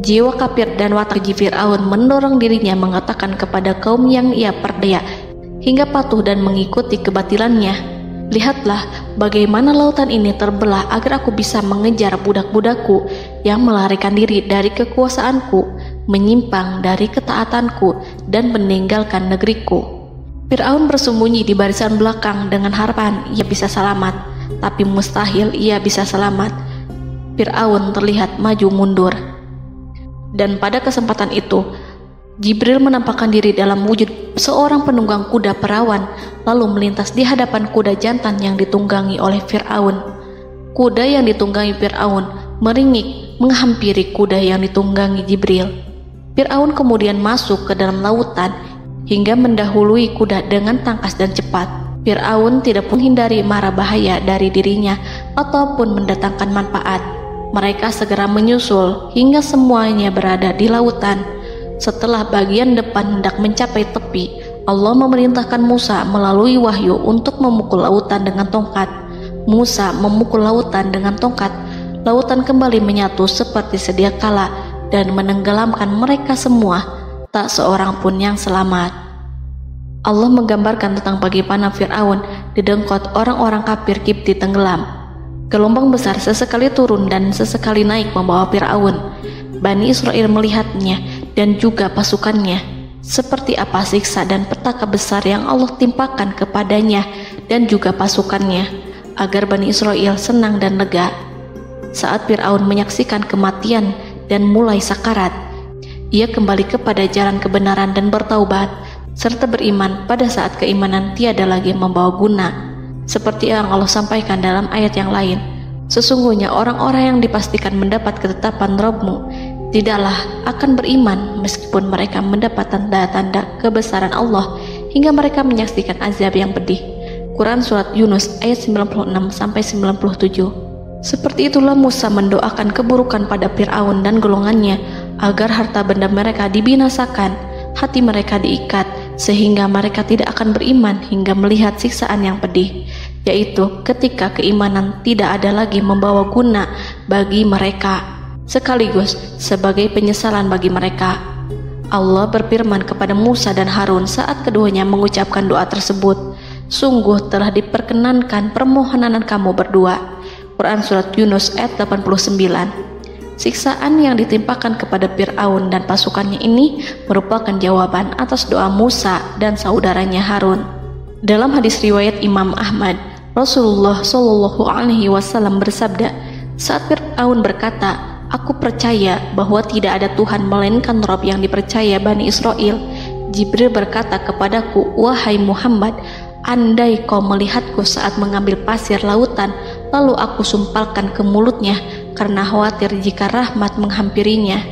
Jiwa kafir dan watak Fir'aun mendorong dirinya mengatakan kepada kaum yang ia perdaya hingga patuh dan mengikuti kebatilannya, "Lihatlah bagaimana lautan ini terbelah agar aku bisa mengejar budak-budakku yang melarikan diri dari kekuasaanku, menyimpang dari ketaatanku, dan meninggalkan negeriku." Fir'aun bersembunyi di barisan belakang dengan harapan ia bisa selamat, tapi mustahil ia bisa selamat. Fir'aun terlihat maju mundur. Dan pada kesempatan itu, Jibril menampakkan diri dalam wujud seorang penunggang kuda perawan, lalu melintas di hadapan kuda jantan yang ditunggangi oleh Fir'aun. Kuda yang ditunggangi Fir'aun meringik menghampiri kuda yang ditunggangi Jibril. Fir'aun kemudian masuk ke dalam lautan hingga mendahului kuda dengan tangkas dan cepat. Fir'aun tidak menghindari mara bahaya dari dirinya ataupun mendatangkan manfaat. Mereka segera menyusul hingga semuanya berada di lautan. Setelah bagian depan hendak mencapai tepi, Allah memerintahkan Musa melalui wahyu untuk memukul lautan dengan tongkat. Musa memukul lautan dengan tongkat. Lautan kembali menyatu seperti sedia kala dan menenggelamkan mereka semua. Tak seorang pun yang selamat. Allah menggambarkan tentang bagaimana Fir'aun didengkot orang-orang kafir Kipti tenggelam. Gelombang besar sesekali turun dan sesekali naik membawa Fir'aun. Bani Israel melihatnya dan juga pasukannya, seperti apa siksa dan petaka besar yang Allah timpakan kepadanya dan juga pasukannya, agar Bani Israel senang dan lega. Saat Fir'aun menyaksikan kematian dan mulai sakarat, ia kembali kepada jalan kebenaran dan bertaubat, serta beriman pada saat keimanan tiada lagi membawa guna. Seperti yang Allah sampaikan dalam ayat yang lain, sesungguhnya orang-orang yang dipastikan mendapat ketetapan Rabb-Mu tidaklah akan beriman meskipun mereka mendapat tanda-tanda kebesaran Allah hingga mereka menyaksikan azab yang pedih. Quran Surat Yunus ayat 96-97. Seperti itulah Musa mendoakan keburukan pada Fir'aun dan golongannya agar harta benda mereka dibinasakan, hati mereka diikat sehingga mereka tidak akan beriman hingga melihat siksaan yang pedih, yaitu ketika keimanan tidak ada lagi membawa guna bagi mereka, sekaligus sebagai penyesalan bagi mereka. Allah berfirman kepada Musa dan Harun saat keduanya mengucapkan doa tersebut, sungguh telah diperkenankan permohonan kamu berdua. Quran Surat Yunus ayat 89. Siksaan yang ditimpakan kepada Fir'aun dan pasukannya ini merupakan jawaban atas doa Musa dan saudaranya Harun. Dalam hadis riwayat Imam Ahmad, Rasulullah Shallallahu Alaihi Wasallam bersabda, saat Fir'aun berkata, aku percaya bahwa tidak ada Tuhan melainkan Rabb yang dipercaya Bani Israel, Jibril berkata kepadaku, wahai Muhammad, andai kau melihatku saat mengambil pasir lautan, lalu aku sumpalkan ke mulutnya karena khawatir jika rahmat menghampirinya.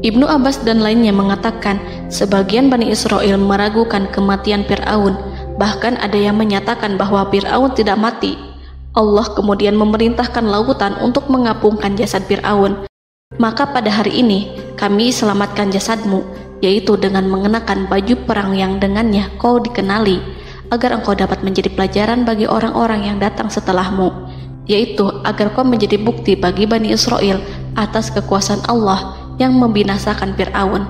Ibnu Abbas dan lainnya mengatakan, sebagian Bani Israel meragukan kematian Fir'aun, bahkan ada yang menyatakan bahwa Fir'aun tidak mati. Allah kemudian memerintahkan lautan untuk mengapungkan jasad Fir'aun. Maka pada hari ini kami selamatkan jasadmu, yaitu dengan mengenakan baju perang yang dengannya kau dikenali, agar engkau dapat menjadi pelajaran bagi orang-orang yang datang setelahmu, yaitu agar kau menjadi bukti bagi Bani Israel atas kekuasaan Allah yang membinasakan Fir'aun.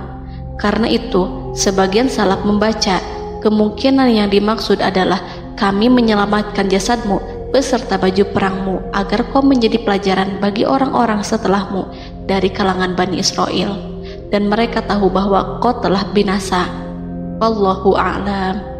Karena itu, sebagian salaf membaca, kemungkinan yang dimaksud adalah kami menyelamatkan jasadmu beserta baju perangmu agar kau menjadi pelajaran bagi orang-orang setelahmu dari kalangan Bani Israel, dan mereka tahu bahwa kau telah binasa. Wallahu a'lam.